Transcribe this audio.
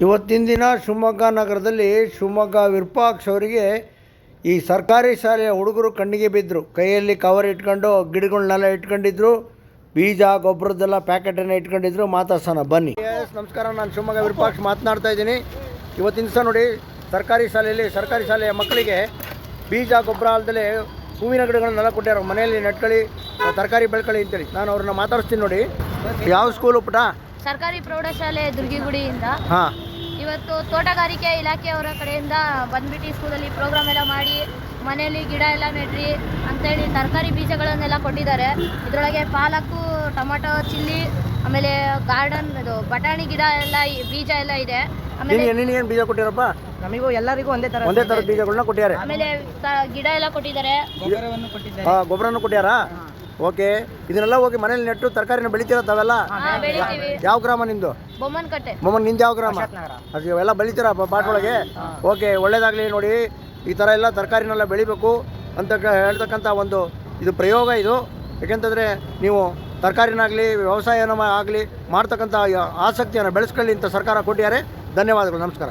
ಇವತ್ತಿನ ದಿನ ಶಿವಮೊಗ್ಗ ನಗರದಲ್ಲಿ ಶಿವಮೊಗ್ಗ ವಿರೂಪಾಕ್ಷ ಅವರಿಗೆ ಈ ಸರ್ಕಾರಿ ಶಾಲೆಯ ಹುಡುಗರು ಕಣ್ಣಿಗೆ ಬಿದ್ದರು. ಕೈಯಲ್ಲಿ ಕವರ್ ಇಟ್ಕೊಂಡು ಗಿಡಗಳನ್ನೆಲ್ಲ ಇಟ್ಕೊಂಡಿದ್ರು, ಬೀಜ ಗೊಬ್ಬರದ್ದೆಲ್ಲ ಪ್ಯಾಕೆಟನ್ನು ಇಟ್ಕೊಂಡಿದ್ರು. ಮಾತಾಡ್ಸೋಣ ಬನ್ನಿ. ನಮಸ್ಕಾರ, ನಾನು ಶಿವಮೊಗ್ಗ ವಿರೂಪಾಕ್ಷ ಮಾತನಾಡ್ತಾ ಇದ್ದೀನಿ. ಇವತ್ತಿನ ದಿವಸ ನೋಡಿ, ಸರ್ಕಾರಿ ಶಾಲೆಯ ಮಕ್ಕಳಿಗೆ ಬೀಜ ಗೊಬ್ಬರ ಅಲ್ಲದೆ ಹೂವಿನ ಗಿಡಗಳನ್ನೆಲ್ಲ ಕೊಟ್ಟಾರ. ಮನೆಯಲ್ಲಿ ನೆಟ್ಕೊಳ್ಳಿ, ತರಕಾರಿ ಬೆಳ್ಕೊಳ್ಳಿ ಅಂತೇಳಿ. ನಾನು ಅವ್ರನ್ನ ಮಾತಾಡಿಸ್ತೀನಿ. ನೋಡಿ, ಯಾವ ಸ್ಕೂಲು ಪುಟ? ಸರ್ಕಾರಿ ಪ್ರೌಢಶಾಲೆ ದುರ್ಗಿಗುಡಿಯಿಂದ. ಹಾಂ, ಇವತ್ತು ತೋಟಗಾರಿಕೆ ಇಲಾಖೆಯವರ ಕಡೆಯಿಂದ ಬಂದ್ಬಿಟ್ಟು ಸ್ಕೂಲಲ್ಲಿ ಪ್ರೋಗ್ರಾಮ್ ಎಲ್ಲ ಮಾಡಿ ಮನೆಯಲ್ಲಿ ಗಿಡ ಎಲ್ಲ ನೆಡ್ರಿ ಅಂತೇಳಿ ತರಕಾರಿ ಬೀಜಗಳನ್ನೆಲ್ಲ ಕೊಟ್ಟಿದ್ದಾರೆ. ಇದರೊಳಗೆ ಪಾಲಕ್ಕು, ಟೊಮೊಟೊ, ಚಿಲ್ಲಿ, ಆಮೇಲೆ ಗಾರ್ಡನ್ ಇದು ಬಟಾಣಿ ಗಿಡ ಎಲ್ಲ ಬೀಜ ಎಲ್ಲ ಇದೆ. ಆಮೇಲೆ ಏನು ಬೀಜ ಕೊಟ್ಟಿರಪ್ಪ? ನಮಗೂ ಎಲ್ಲರಿಗೂ ಒಂದೇ ಥರ ಬೀಜಗಳನ್ನ ಕೊಟ್ಟಿದ್ದಾರೆ. ಆಮೇಲೆ ಗಿಡ ಎಲ್ಲ ಕೊಟ್ಟಿದ್ದಾರೆ, ಗೊಬ್ಬರನ್ನು ಕೊಟ್ಟಾರ. ಓಕೆ, ಇದನ್ನೆಲ್ಲ ಹೋಗಿ ಮನೇಲಿ ನೆಟ್ಟು ತರಕಾರಿನ ಬೆಳಿತೀರ ತಾವೆಲ್ಲ? ಬೆಳಿತೀವಿ. ಯಾವ ಗ್ರಾಮ ನಿಮ್ಮದು? ಬೊಮ್ಮನಕಟ್ಟೆ. ನಿಂದು ಯಾವ ಗ್ರಾಮ? ಅದು ಎಲ್ಲ ಬೆಳಿತೀರಾ ಪಾಟ್ ಒಳಗೆ? ಓಕೆ, ಒಳ್ಳೇದಾಗಲಿ. ನೋಡಿ, ಈ ಥರ ಎಲ್ಲ ತರಕಾರಿನೆಲ್ಲ ಬೆಳಿಬೇಕು ಅಂತ ಹೇಳ್ತಕ್ಕಂಥ ಒಂದು ಇದು ಪ್ರಯೋಗ ಇದು. ಯಾಕೆಂತಂದರೆ ನೀವು ತರಕಾರಿನಾಗಲಿ ವ್ಯವಸಾಯನ ಆಗಲಿ ಮಾಡ್ತಕ್ಕಂಥ ಆಸಕ್ತಿಯನ್ನು ಬೆಳೆಸ್ಕೊಳ್ಳಿ ಅಂತ ಸರ್ಕಾರ ಕೊಟ್ಟಿದ್ದಾರೆ. ಧನ್ಯವಾದಗಳು, ನಮಸ್ಕಾರ.